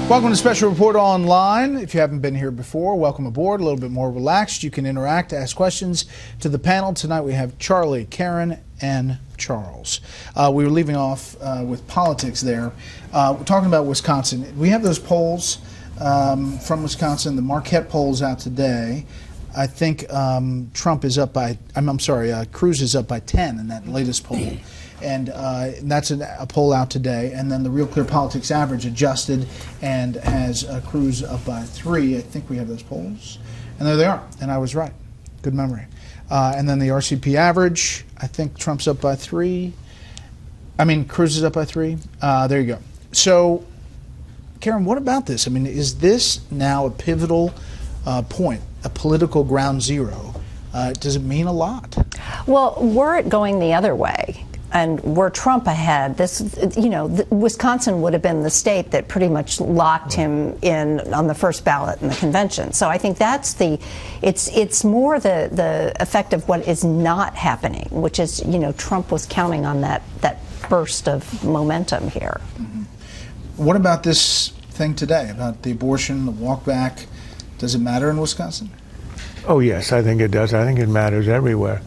Welcome to Special Report Online. If you haven't been here before, welcome aboard. A little bit more relaxed. You can interact, ask questions to the panel. Tonight we have Charlie, Karen, and Charles. We were leaving off with politics there. We're talking about Wisconsin. We have those polls from Wisconsin, the Marquette polls out today. I think Trump is up by, Cruz is up by 10 in that latest poll. And that's a poll out today. And then the Real Clear Politics average adjusted and has Cruz up by 3. I think we have those polls. And there they are. And I was right. Good memory. And then the RCP average, I think Trump's up by 3. Cruz is up by 3. There you go. So, Karen, what about this? Is this now a pivotal point, a political ground zero? Does it mean a lot? Well, were it going the other way, and were Trump ahead, Wisconsin would have been the state that pretty much locked him in on the first ballot in the convention. So I think that's it's more the effect of what is not happening, which is, Trump was counting on that burst of momentum here. Mm-hmm. What about this thing today, about the abortion, the walk back? Does it matter in Wisconsin? Oh, yes, I think it does. I think it matters everywhere.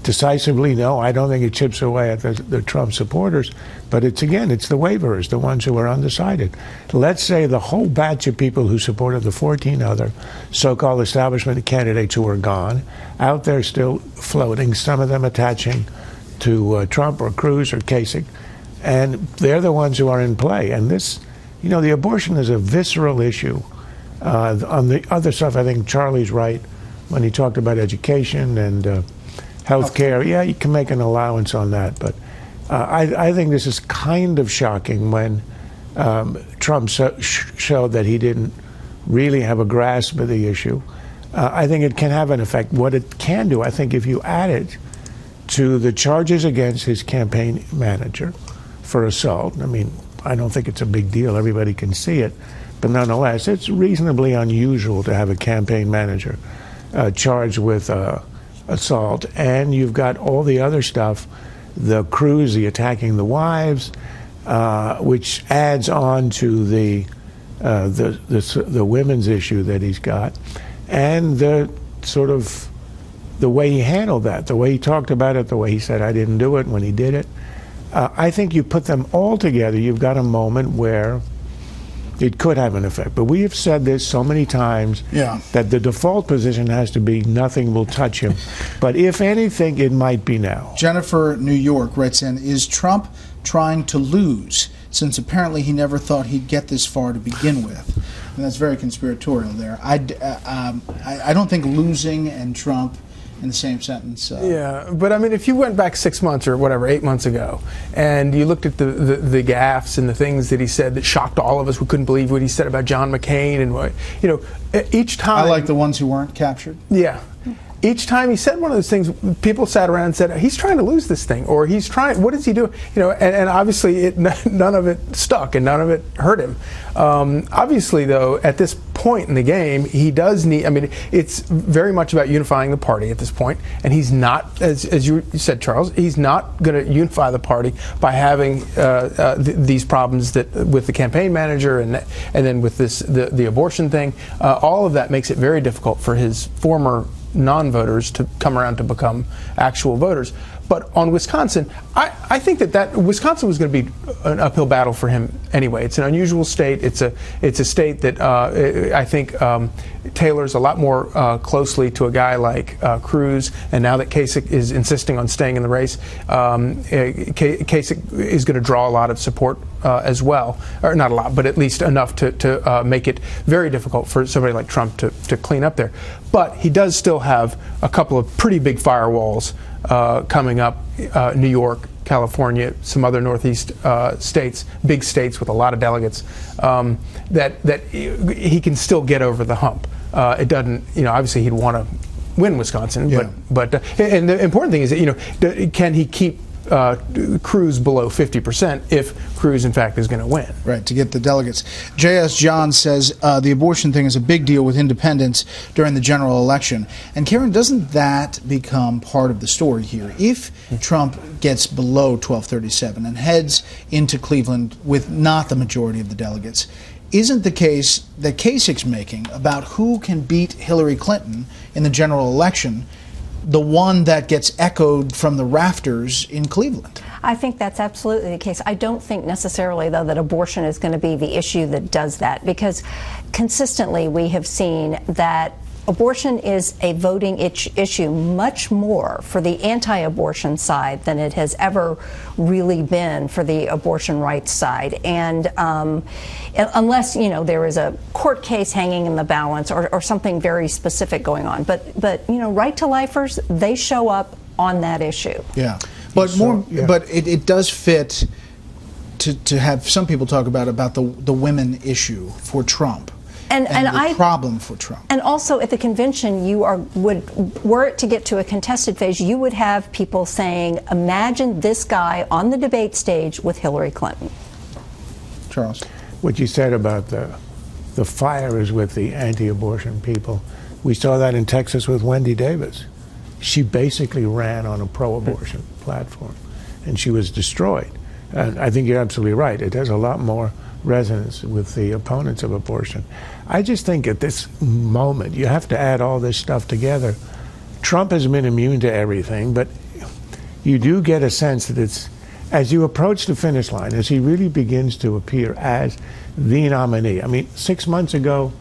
Decisively, no, I don't think it chips away at the Trump supporters, but it's the waverers, the ones who are undecided. Let's say the whole batch of people who supported the 14 other so-called establishment candidates who are gone, out there still floating, some of them attaching to Trump or Cruz or Kasich, and they're the ones who are in play. And this, the abortion is a visceral issue. On the other stuff, I think Charlie's right when he talked about education and health care. Yeah, you can make an allowance on that, but I think this is kind of shocking when Trump showed that he didn't really have a grasp of the issue. I think it can have an effect. What it can do, I think, if you add it to the charges against his campaign manager for assault, I don't think it's a big deal. Everybody can see it. But nonetheless, it's reasonably unusual to have a campaign manager charged with assault, and you've got all the other stuff, the Cruz, the attacking the wives, which adds on to the women's issue that he's got, and the sort of the way he handled that, the way he talked about it, the way he said I didn't do it when he did it. I think you put them all together, you've got a moment where it could have an effect. But we have said this so many times that the default position has to be nothing will touch him. But if anything, it might be now. Jennifer, New York, writes in, is Trump trying to lose, since apparently he never thought he'd get this far to begin with? And that's very conspiratorial there. I don't think losing and Trump in the same sentence. Yeah, but if you went back 6 months or whatever, 8 months ago, and you looked at the gaffes and the things that he said that shocked all of us, we couldn't believe what he said about John McCain, and each time. I like the ones who weren't captured. Yeah. Each time he said one of those things, people sat around and said, he's trying to lose this thing, or he's trying, what is he doing? And obviously none of it stuck and none of it hurt him. Obviously, though, at this point in the game, he does need, it's very much about unifying the party at this point, and he's not, as you said, Charles, he's not going to unify the party by having these problems with the campaign manager and then with the abortion thing. All of that makes it very difficult for his former non-voters to come around to become actual voters. But on Wisconsin, I think that Wisconsin was going to be an uphill battle for him anyway. It's an unusual state. It's a state that I think tailors a lot more closely to a guy like Cruz. And now that Kasich is insisting on staying in the race, Kasich is going to draw a lot of support as well, or not a lot, but at least enough to make it very difficult for somebody like Trump to clean up there. But he does still have a couple of pretty big firewalls coming up, New York, California, some other Northeast states, big states with a lot of delegates, that he can still get over the hump. It doesn't, obviously he'd want to win Wisconsin, but and the important thing is that, can he keep Cruz below 50% if Cruz, in fact, is going to win. Right, to get the delegates. J.S. John says the abortion thing is a big deal with independents during the general election. And Karen, doesn't that become part of the story here? If Trump gets below 1237 and heads into Cleveland with not the majority of the delegates, isn't the case that Kasich's making about who can beat Hillary Clinton in the general election the one that gets echoed from the rafters in Cleveland? I think that's absolutely the case. I don't think necessarily, though, that abortion is going to be the issue that does that, because consistently we have seen that abortion is a voting issue much more for the anti-abortion side than it has ever really been for the abortion rights side. And unless, you know, there is a court case hanging in the balance or something very specific going on. But you know, right to lifers, they show up on that issue. Yeah. But but it does fit to have some people talk about the women issue for Trump. And the problem for Trump. And also at the convention, were it to get to a contested phase, you would have people saying, imagine this guy on the debate stage with Hillary Clinton. Charles. What you said about the fire is with the anti-abortion people. We saw that in Texas with Wendy Davis. She basically ran on a pro-abortion platform, and she was destroyed. And I think you're absolutely right. It has a lot more resonance with the opponents of abortion. I just think at this moment, you have to add all this stuff together. Trump has been immune to everything, but you do get a sense that it's, as you approach the finish line, as he really begins to appear as the nominee. I mean, 6 months ago,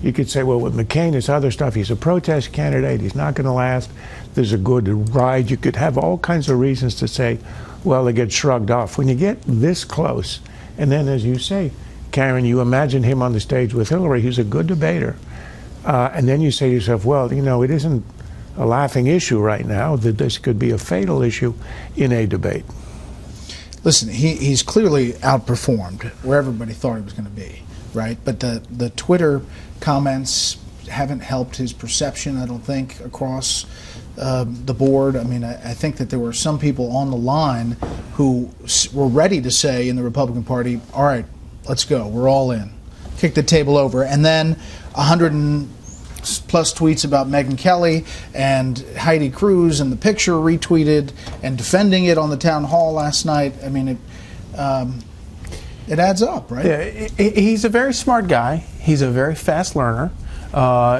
you could say, well, with McCain, this other stuff, he's a protest candidate, he's not going to last, there's a good ride. You could have all kinds of reasons to say, well, it gets shrugged off. When you get this close, and then, as you say, Karen, you imagine him on the stage with Hillary, he's a good debater, and then you say to yourself, well, you know, it isn't a laughing issue right now, that this could be a fatal issue in a debate. Listen, he's clearly outperformed where everybody thought he was going to be, right? But the Twitter comments haven't helped his perception, I don't think, across the board. I mean, I think that there were some people on the line who were ready to say in the Republican Party, all right, let's go, we're all in. Kick the table over. And then 100+ tweets about Megyn Kelly and Heidi Cruz and the picture retweeted and defending it on the town hall last night. I mean, it adds up, right? Yeah, he's a very smart guy. He's a very fast learner.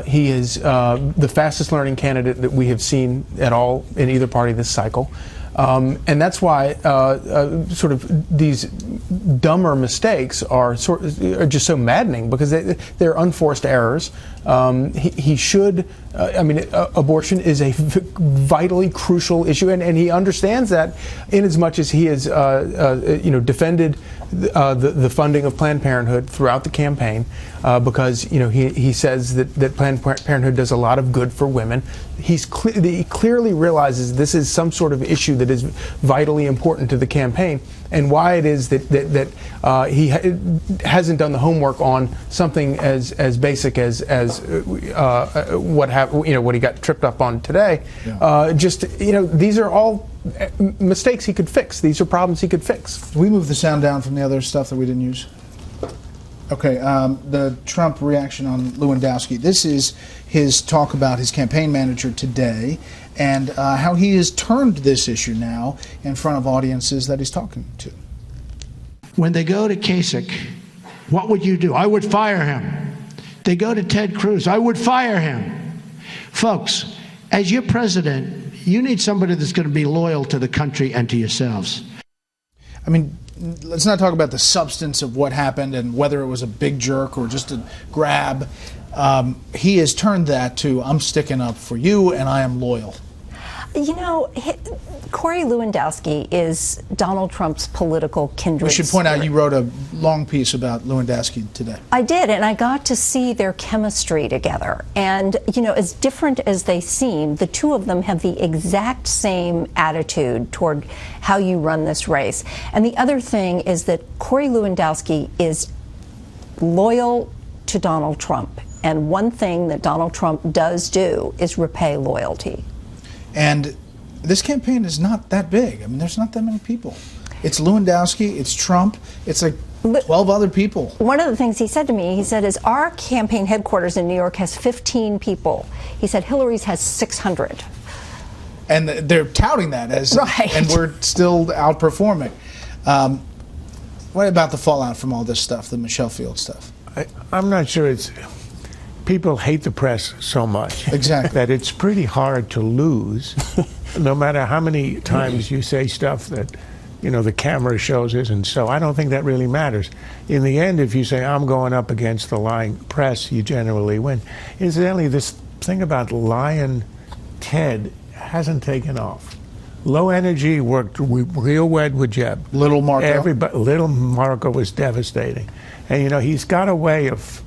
He is the fastest learning candidate that we have seen at all in either party this cycle. And that's why sort of these dumber mistakes are just so maddening, because they're unforced errors. He should. I mean, abortion is a vitally crucial issue, and he understands that, in as much as he has, defended the funding of Planned Parenthood throughout the campaign, because he says that Planned Parenthood does a lot of good for women. He clearly realizes this is some sort of issue that is vitally important to the campaign, and why it is that he hasn't done the homework on something as basic as what he got tripped up on today. Yeah. These are all mistakes he could fix. These are problems he could fix. Can we move the sound down from the other stuff that we didn't use? Okay, the Trump reaction on Lewandowski. This is his talk about his campaign manager today, and how he has turned this issue now in front of audiences that he's talking to. When they go to Kasich, what would you do? I would fire him. They go to Ted Cruz. I would fire him. Folks, as your president, you need somebody that's going to be loyal to the country and to yourselves. I mean, let's not talk about the substance of what happened and whether it was a big jerk or just a grab. He has turned that to, I'm sticking up for you and I am loyal. You know, Corey Lewandowski is Donald Trump's political kindred spirit. We should point out you wrote a long piece about Lewandowski today. I did, and I got to see their chemistry together. And, as different as they seem, the two of them have the exact same attitude toward how you run this race. And the other thing is that Corey Lewandowski is loyal to Donald Trump. And one thing that Donald Trump does do is repay loyalty. And this campaign is not that big. I mean, there's not that many people. It's Lewandowski, it's Trump, it's like 12 other people. One of the things he said to me, is our campaign headquarters in New York has 15 people. He said Hillary's has 600. And they're touting that as, right. And we're still outperforming. What about the fallout from all this stuff, the Michelle Field stuff? I'm not sure it's. People hate the press so much Exactly. that it's pretty hard to lose, no matter how many times you say stuff that, the camera shows isn't so. I don't think that really matters. In the end, if you say, I'm going up against the lying press, you generally win. Incidentally, this thing about lying Ted hasn't taken off. Low Energy worked real well with Jeb. Little Marco. Little Marco was devastating. And, he's got a way of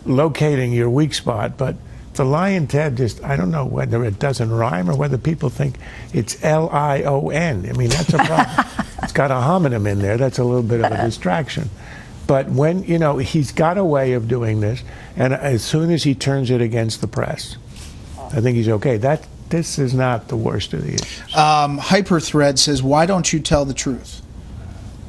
locating your weak spot, but the Lion Ted just, I don't know whether it doesn't rhyme or whether people think it's Lion. I mean, that's a problem. It's got a homonym in there. That's a little bit of a distraction. But when, he's got a way of doing this, and as soon as he turns it against the press, I think he's okay. This is not the worst of the issues. Hyperthread says, why don't you tell the truth?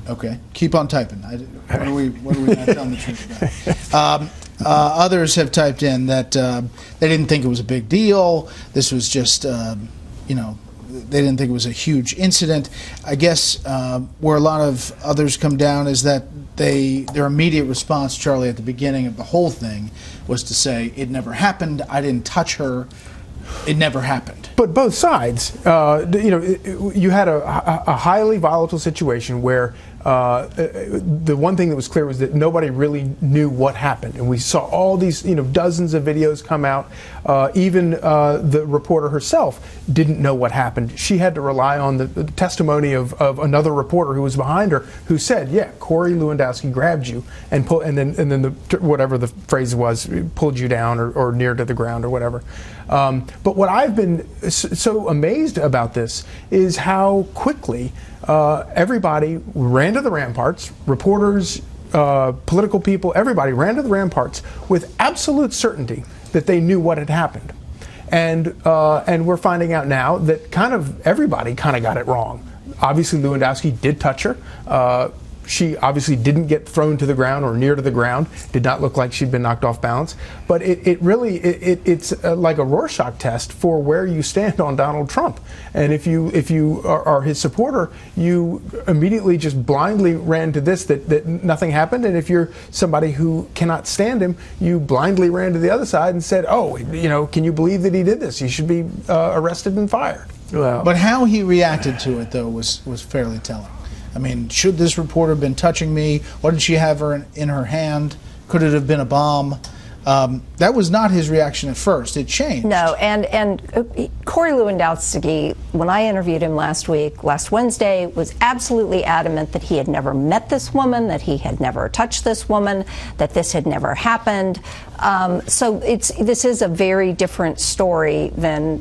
Okay, keep on typing. What are we not telling the truth about? Others have typed in that they didn't think it was a big deal. This was just, they didn't think it was a huge incident. I guess where a lot of others come down is that their immediate response, Charlie, at the beginning of the whole thing was to say, it never happened, I didn't touch her, it never happened. But both sides, you had a highly volatile situation where the one thing that was clear was that nobody really knew what happened, and we saw all these, dozens of videos come out. Even the reporter herself didn't know what happened. She had to rely on the testimony of another reporter who was behind her, who said, "Yeah, Corey Lewandowski grabbed you and then whatever the phrase was, pulled you down or near to the ground or whatever." But what I've been so amazed about this is how quickly everybody ran to the ramparts, reporters, political people, everybody ran to the ramparts with absolute certainty that they knew what had happened. And we're finding out now that kind of everybody kind of got it wrong. Obviously, Lewandowski did touch her. She obviously didn't get thrown to the ground or near to the ground. Did not look like she'd been knocked off balance. But it's like a Rorschach test for where you stand on Donald Trump. And if you are his supporter, you immediately just blindly ran to this that nothing happened. And if you're somebody who cannot stand him, you blindly ran to the other side and said, "Oh, can you believe that he did this? He should be arrested and fired." Well, But how he reacted to it, though, was fairly telling. I mean, should this reporter have been touching me? What did she have in her hand? Could it have been a bomb? That was not his reaction at first. It changed. No, and Corey Lewandowski, when I interviewed him last Wednesday, was absolutely adamant that he had never met this woman, that he had never touched this woman, that this had never happened. So this is a very different story than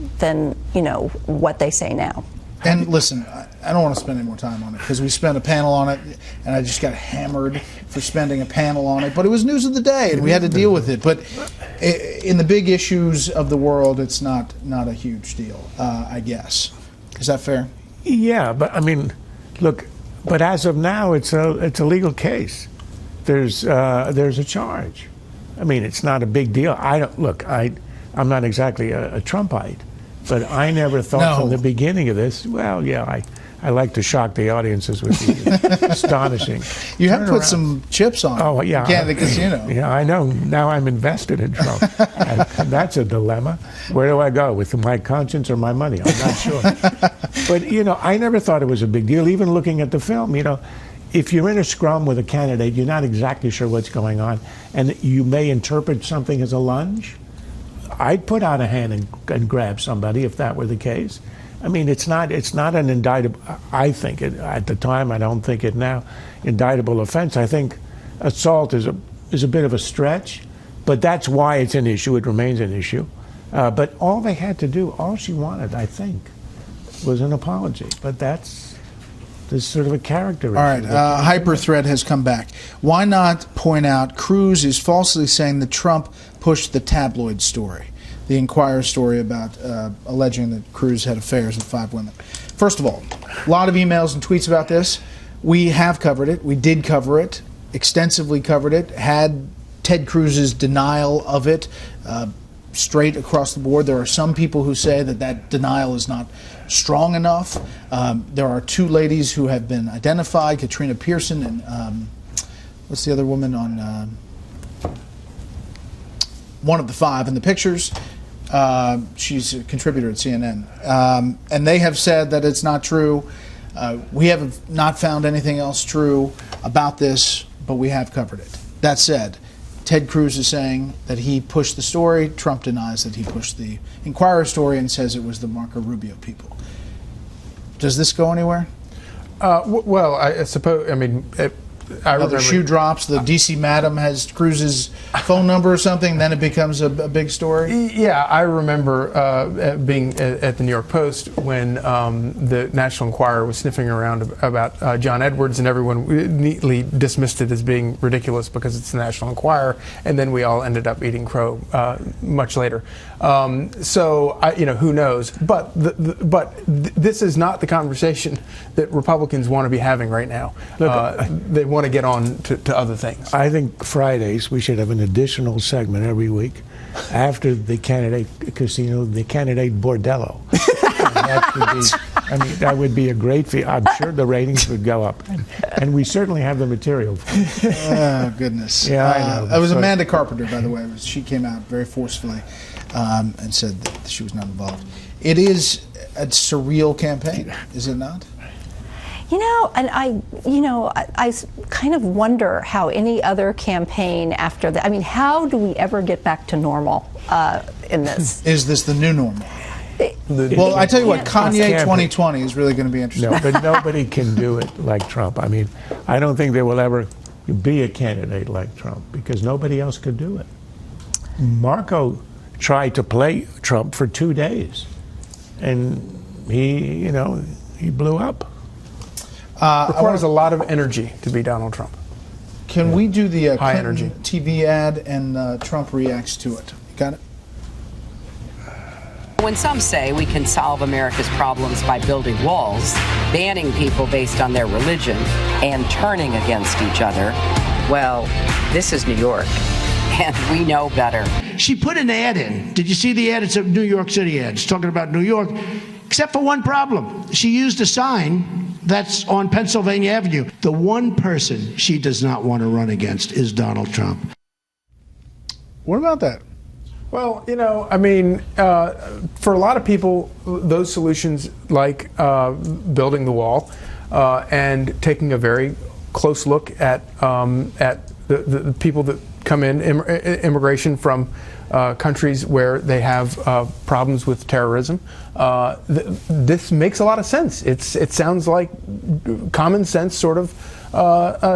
what they say now. And listen, I don't want to spend any more time on it because we spent a panel on it, and I just got hammered for spending a panel on it. But it was news of the day, and we had to deal with it. But in the big issues of the world, it's not a huge deal, I guess. Is that fair? yeah, but I mean, look. But as of now, it's a legal case. There's a charge. I mean, it's not a big deal. I'm not exactly a Trumpite. But I never thought from the beginning of this, well, yeah, I like to shock the audiences with the astonishing. You have put some chips on. Oh, yeah. At the casino. Yeah, I know. Now I'm invested in Trump. And that's a dilemma. Where do I go? With my conscience or my money? I'm not sure. But, I never thought it was a big deal. Even looking at the film, if you're in a scrum with a candidate, you're not exactly sure what's going on, and you may interpret something as a lunge. I'd put out a hand and grab somebody if that were the case. I mean, it's not an indictable. I think at the time. I don't think it now. Indictable offense. I think assault is a bit of a stretch, but that's why it's an issue. It remains an issue. But all they had to do, all she wanted, I think, was an apology. But this sort of a character issue. All right, Hyperthread has come back. Why not point out Cruz is falsely saying that Trump pushed the tabloid story, the Inquirer story about alleging that Cruz had affairs with 5 women. First of all, a lot of emails and tweets about this. We have covered it. We did cover it, extensively covered it, had Ted Cruz's denial of it straight across the board. There are some people who say that denial is not strong enough. There are 2 ladies who have been identified, Katrina Pearson and what's the other woman on one of the 5 in the pictures. She's a contributor at CNN. And they have said that it's not true. We have not found anything else true about this, but we have covered it. That said, Ted Cruz is saying that he pushed the story. Trump denies that he pushed the Inquirer story and says it was the Marco Rubio people. Does this go anywhere? Well, I suppose, I mean, Another shoe drops. The D.C. Madam has Cruz's phone number or something. Then it becomes a big story. Yeah, I remember being at the New York Post when the National Enquirer was sniffing around about John Edwards, and everyone neatly dismissed it as being ridiculous because it's the National Enquirer, and then we all ended up eating crow much later. So, who knows? But this is not the conversation that Republicans want to be having right now. They want to get on to other things. I think Fridays we should have an additional segment every week after the candidate casino, the candidate bordello. That would be a great feat. I'm sure the ratings would go up, and we certainly have the material for it. Oh goodness! Yeah, I know. It was Amanda Carpenter, by the way. She came out very forcefully and said that she was not involved. It is a surreal campaign, is it not? And I kind of wonder how any other campaign after that. I mean, how do we ever get back to normal in this? Is this the new normal? Well, I tell you what, Kanye 2020 is really going to be interesting. No, but nobody can do it like Trump. I mean, I don't think there will ever be a candidate like Trump because nobody else could do it. Marco tried to play Trump for 2 days, and he blew up. Requires a lot of energy to be Donald Trump. Can we do the High Clinton energy TV ad and Trump reacts to it? You got it? When some say we can solve America's problems by building walls, banning people based on their religion, and turning against each other, well, this is New York, and we know better. She put an ad in. Did you see the ad? It's a New York City ad. It's talking about New York, except for one problem. She used a sign that's on Pennsylvania Avenue. The one person she does not want to run against is Donald Trump. What about that? Well, for a lot of people, those solutions like building the wall and taking a very close look at the people that come in, immigration from countries where they have problems with terrorism. This makes a lot of sense. It sounds like common sense sort of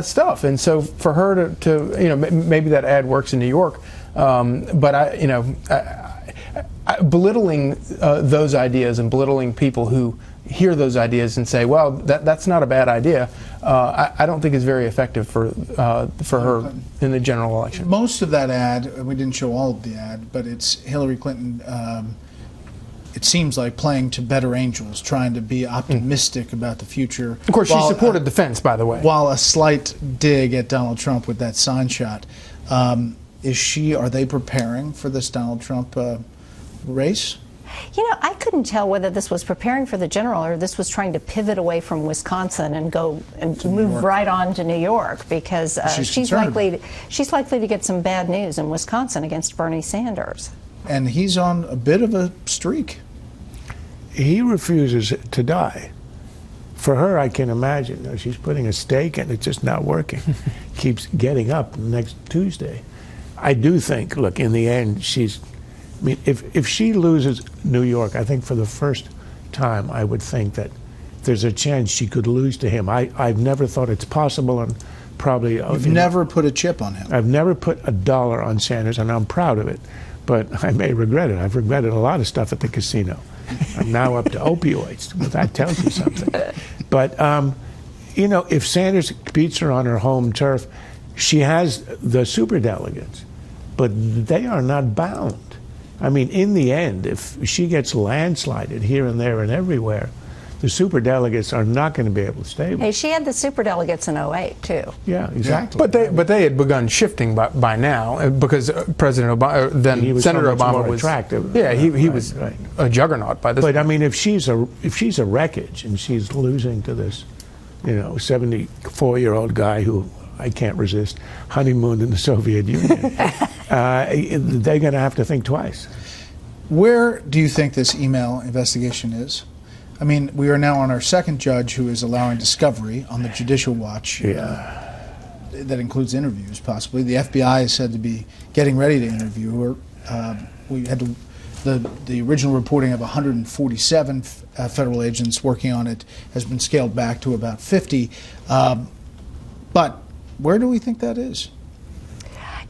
stuff. And so for her to maybe that ad works in New York, but belittling those ideas and belittling people who hear those ideas and say, well, that's not a bad idea, I don't think is very effective for her in the general election. Most of that ad, we didn't show all of the ad, but it's Hillary Clinton, it seems like playing to better angels, trying to be optimistic about the future. Of course, she supported the fence, by the way. While a slight dig at Donald Trump with that sign shot. Are they preparing for this Donald Trump race? I couldn't tell whether this was preparing for the general or this was trying to pivot away from Wisconsin and go and move right on to New York because she's likely to get some bad news in Wisconsin against Bernie Sanders. And he's on a bit of a streak. He refuses to die. For her, I can imagine. She's putting a stake and it's just not working. Keeps getting up next Tuesday. I do think, look, in the end, if she loses New York, I think for the first time, I would think that there's a chance she could lose to him. I've never thought it's possible, and probably... You've never put a chip on him. I've never put $1 on Sanders, and I'm proud of it. But I may regret it. I've regretted a lot of stuff at the casino. I'm now up to opioids. Well, that tells you something. But, if Sanders beats her on her home turf, she has the superdelegates. But they are not bound. I mean, in the end, if she gets landslided here and there and everywhere, the superdelegates are not going to be able to stay with her. Hey, she had the superdelegates in 2008, too. Yeah, exactly. But they had begun shifting by now because President Obama, then Senator Obama was attractive. Yeah, he was a juggernaut by this. But I mean, if she's a wreckage and she's losing to this, 74-year-old guy who I can't resist, honeymooned in the Soviet Union, they're going to have to think twice. Where do you think this email investigation is? I mean, we are now on our second judge who is allowing discovery on the Judicial Watch. That includes interviews, possibly. The FBI is said to be getting ready to interview her. We had the original reporting of 147 federal agents working on it has been scaled back to about 50. But where do we think that is?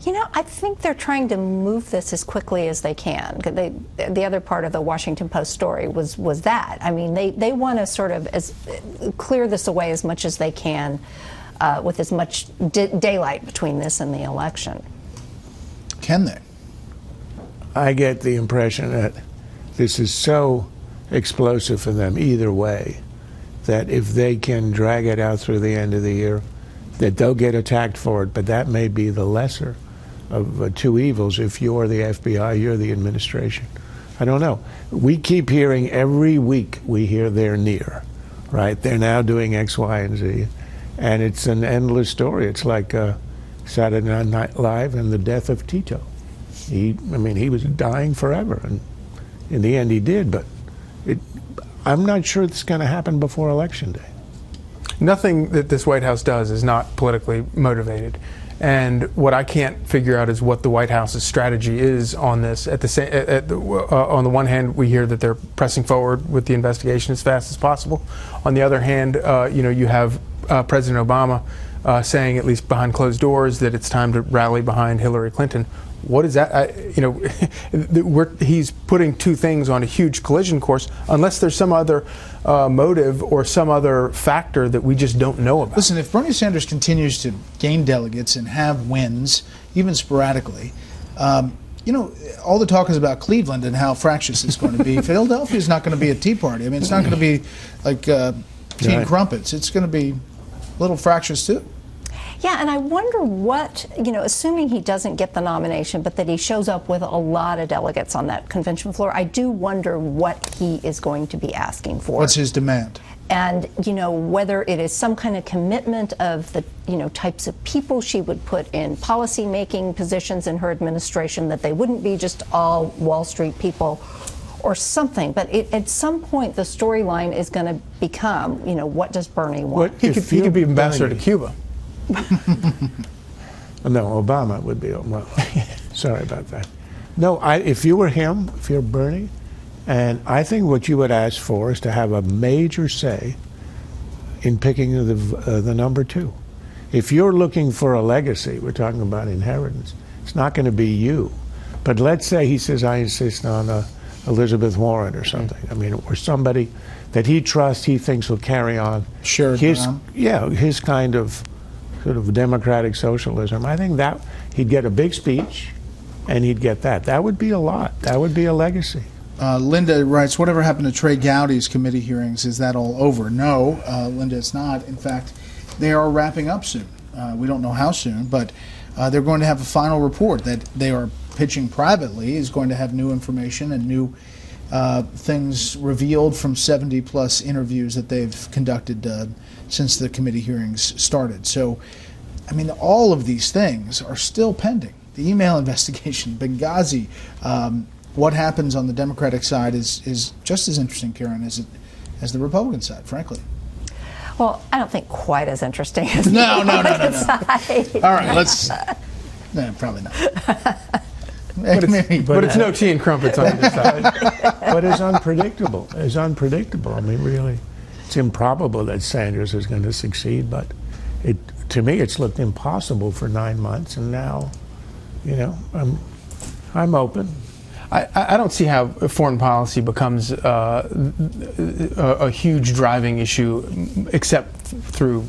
You know, I think they're trying to move this as quickly as they can. The other part of the Washington Post story was that. I mean, they want to sort of clear this away as much as they can with as much daylight between this and the election. Can they? I get the impression that this is so explosive for them either way that if they can drag it out through the end of the year, that they'll get attacked for it, but that may be the lesser of two evils. If you're the FBI, you're the administration. I don't know. We keep hearing every week, we hear they're near, right? They're now doing X, Y, and Z. And it's an endless story. It's like Saturday Night Live and the death of Tito. He was dying forever, and in the end he did, but I'm not sure it's going to happen before Election Day. Nothing that this White House does is not politically motivated. And what I can't figure out is what the White House's strategy is on this. On the one hand, we hear that they're pressing forward with the investigation as fast as possible. On the other hand, you have President Obama saying, at least behind closed doors, that it's time to rally behind Hillary Clinton. What is that? He's putting two things on a huge collision course, unless there's some other motive or some other factor that we just don't know about. Listen, if Bernie Sanders continues to gain delegates and have wins, even sporadically, all the talk is about Cleveland and how fractious it's going to be. Philadelphia is not going to be a Tea Party. I mean, it's not going to be like tea and crumpets. It's going to be a little fractious, too. Yeah, and I wonder what, assuming he doesn't get the nomination, but that he shows up with a lot of delegates on that convention floor, I do wonder what he is going to be asking for. What's his demand? And, whether it is some kind of commitment of the, types of people she would put in policy-making positions in her administration, that they wouldn't be just all Wall Street people or something. But at some point, the storyline is going to become, what does Bernie want? He could be ambassador to Cuba. No, Obama would be. Well, sorry about that. No, if you were him, if you're Bernie, and I think what you would ask for is to have a major say in picking the number two. If you're looking for a legacy, we're talking about inheritance, it's not going to be you. But let's say he says, I insist on Elizabeth Warren or something. I mean, or somebody that he trusts, he thinks will carry on his kind of sort of democratic socialism. I think that he'd get a big speech, and he'd get that. That would be a lot. That would be a legacy. Linda writes, whatever happened to Trey Gowdy's committee hearings? Is that all over? No, Linda, it's not. In fact, they are wrapping up soon. We don't know how soon, but they're going to have a final report that they are pitching privately is going to have new information and new things revealed from 70-plus interviews that they've conducted since the committee hearings started. So, I mean, all of these things are still pending. The email investigation, Benghazi, what happens on the Democratic side is just as interesting, Karen, as the Republican side, frankly. Well, I don't think quite as interesting as No. side. All right, let's... No, probably not. But it's no tea and crumpets on either side. But it's unpredictable. It's unpredictable. I mean, really, it's improbable that Sanders is going to succeed, but to me, it's looked impossible for 9 months, and now, I'm open. I don't see how foreign policy becomes a huge driving issue, except through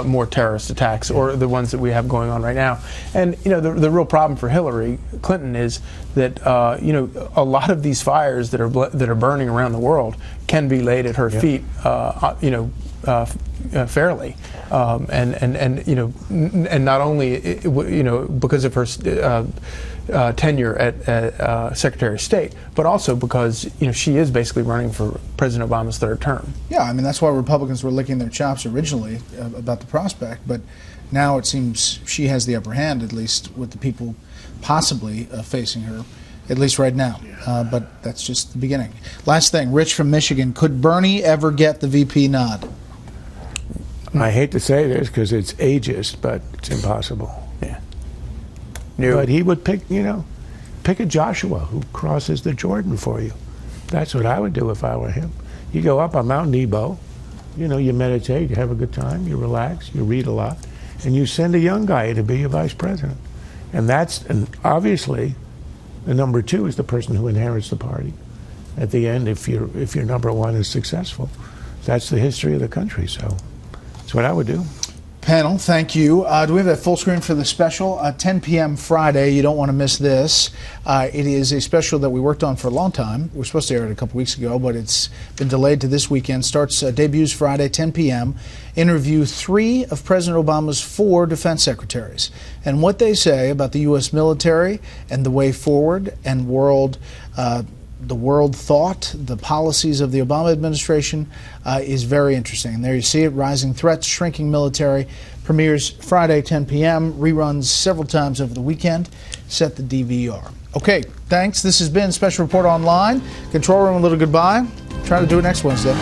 more terrorist attacks or the ones that we have going on right now. And the real problem for Hillary Clinton is that a lot of these fires that are burning around the world can be laid at her feet fairly, and you know, and not only you know because of her tenure at Secretary of State, but also because you know she is basically running for President Obama's third term. Yeah, I mean that's why Republicans were licking their chops originally about the prospect, but now it seems she has the upper hand, at least with the people possibly facing her, at least right now. But that's just the beginning. Last thing, Rich from Michigan, could Bernie ever get the VP nod? I hate to say this because it's ageist, but it's impossible. Yeah. But he would pick, you know, pick a Joshua who crosses the Jordan for you. That's what I would do if I were him. You go up on Mount Nebo, you know, you meditate, you have a good time, you relax, you read a lot, and you send a young guy to be your vice president. And obviously, the number two is the person who inherits the party. At the end, if your number one is successful, that's the history of the country. So that's what I would do. Panel, thank you. Do we have that full screen for the special? 10 p.m. Friday. You don't want to miss this. It is a special that we worked on for a long time. We were supposed to air it a couple weeks ago, but it's been delayed to this weekend. Debuts Friday, 10 p.m. Interview 3 of President Obama's 4 defense secretaries and what they say about the U.S. military and the way forward and the world thought, the policies of the Obama administration is very interesting. And there you see it, Rising Threats, Shrinking Military, premieres Friday, 10 p.m., reruns several times over the weekend. Set the DVR. Okay, thanks. This has been Special Report Online. Control Room, a little goodbye. Try to do it next Wednesday.